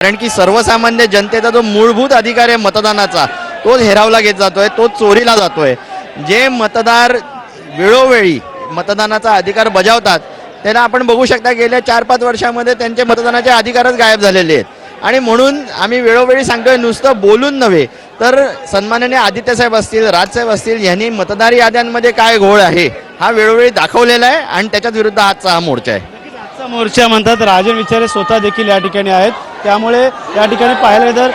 कारण की सर्वसामान्य जनतेचा जो मूलभूत अधिकार आहे मतदानाचा तो हिरावला घेत जातोय, तो चोरीला जातोय। जे मतदार वेळोवेळी मतदानाचा अधिकार बजावतात त्यांना आपण बघू शकता गेल्या 4-5 वर्षांमध्ये त्यांचे मतदानाचे अधिकारच गायब झालेले आहेत। आणि म्हणून आम्ही वेळोवेळी सांगतोय, नुसतं बोलून नव्हे तर सन्माननीय आदित्यसाहेब असतील, राजसाहेब असतील यांनी मतदार याद्यांमध्ये काय घोळ आहे हा वेळोवेळी दाखवलेला आहे आणि त्याच्या विरुद्ध आजचा हा मोर्चा आहे। आजचा मोर्चा म्हणतात राजन विचारे स्वतः देखील या ठिकाणी आहेत, त्यामुळे या ठिकाणी पाहिलं तर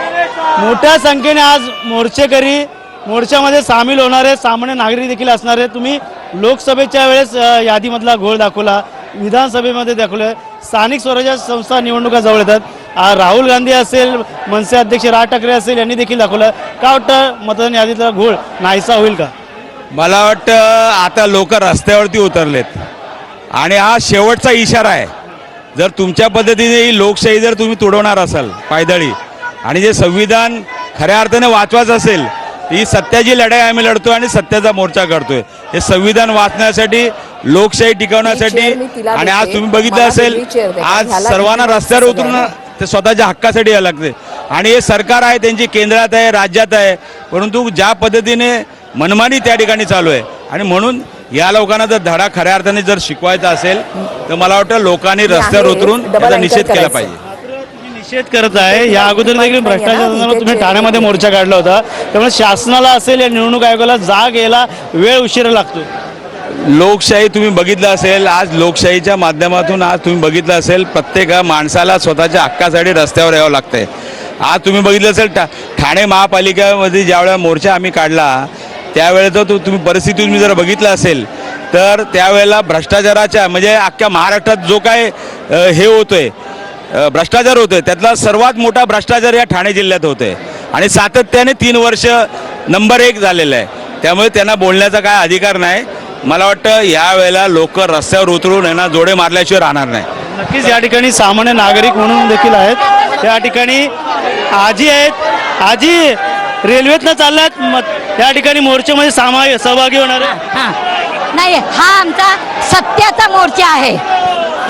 मोठ्या संख्येने आज मोर्चेकरी मोर्चामध्ये सामील होणारे सामान्य नागरिक देखील असणार आहेत। तुम्ही लोकसभेच्या वेळेस यादीमधला घोळ दाखवला, विधानसभेमध्ये दाखवलं, स्थानिक स्वराज्य संस्था निवडणुका जवळ येतात, राहुल गांधी असेल, मनसे अध्यक्ष राज ठाकरे असेल यांनी देखील दाखवलं। का वाटतं मतदान यादीतला घोळ नाहीसा होईल का? मला वाटतं आता लोक रस्त्यावरती उतरलेत आणि हा शेवटचा इशारा आहे। जर तुमच्या पद्धतीने ही लोकशाही जर तुम्ही तुडवणार असाल पायदळी आणि जे संविधान खऱ्या अर्थाने वाचवायचं असेल, ही सत्याची लढाई आम्ही लढतोय आणि सत्याचा मोर्चा करतोय। हे संविधान वाचण्यासाठी, लोकशाही टिकवण्यासाठी। आणि आज तुम्ही बघितलं असेल, आज सर्वांना रस्त्यावर उतरून ते स्वतःच्या हक्कासाठी यायला लागते। आणि हे सरकार आहे त्यांची केंद्रात आहे, राज्यात आहे, परंतु ज्या पद्धतीने मनमानी त्या ठिकाणी चालू आहे आणि म्हणून या लोकांना जर धडा खऱ्या अर्थाने जर शिकवायचा असेल तर मला वाटतं लोकांनी रस्त्यावर उतरून त्याचा निषेध केला पाहिजे। निषेध करत आहे। या अगोदर देखील भ्रष्टाचारावर तुम्ही ठाण्यामध्ये मोर्चा काढला होता, त्यामुळे शासनाला असेल या निवडणूक आयोगाला जाग यायला वेळ उशिरा लागतो। लोकशाही तुम्ही बघितलं असेल, आज लोकशाहीच्या माध्यमातून आज तुम्ही बघितलं असेल प्रत्येक माणसाला स्वतःच्या हक्कासाठी रस्त्यावर यावं लागतंय। आज तुम्ही बघितलं असेल ठाणे महापालिकेमध्ये ज्यावेळेला मोर्चा आम्ही काढला त्यावेळेचा तुम्ही परिस्थिती तुम्ही जर बघितलं असेल तर त्यावेळेला भ्रष्टाचाराच्या म्हणजे अख्ख्या महाराष्ट्रात जो काय हे होतोय भ्रष्टाचार होतोय त्यातला सर्वात मोठा भ्रष्टाचार या ठाणे जिल्ह्यात होतोय आणि सातत्याने 3 वर्ष नंबर 1 झालेलं आहे। त्यामुळे त्यांना बोलण्याचा काय अधिकार नाही। मला वाटतं यावेळेला लोक रस्त्यावर उतरून यांना जोडे मारल्याशिवाय राहणार नाही। नक्कीच या ठिकाणी सामान्य नागरिक म्हणून देखील आहेत, त्या ठिकाणी आजी आहेत। आजी, रेल्वेतनं चालल्यात या ठिकाणी मोर्चामध्ये सहभागी होणार आहे? नाही, हा आमचा सत्याचा मोर्चा आहे,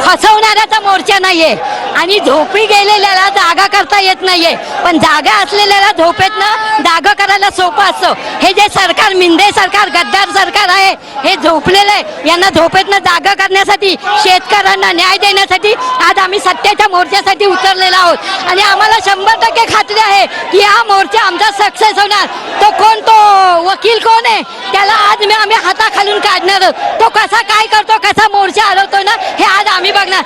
फसवणाऱ्याचा मोर्चा नाहीये। आणि झोपी गेलेल्याला जागा करता येत नाहीये, पण जागा असलेल्याला झोपेतनं जागा करायला सोपं असतं। हे जे सरकार, मिंदे सरकार, गद्दार सरकार आहे, हे झोपलेलं आहे। यांना झोपेतनं जागा करण्यासाठी, शेतकऱ्यांना न्याय देण्यासाठी आज आम्ही सत्याच्या मोर्चासाठी उतरलेलो आहोत। आणि आम्हाला 100% खात्री आहे की हा मोर्चा आमचा सक्सेस होणार। तो कोण, तो वकील कोण आहे त्याला आज आम्ही हाताखालून काढणार आहोत। तो कसा काय करतो, कसा मोर्चा हलवतो ना, हे आज आम्ही बघणार।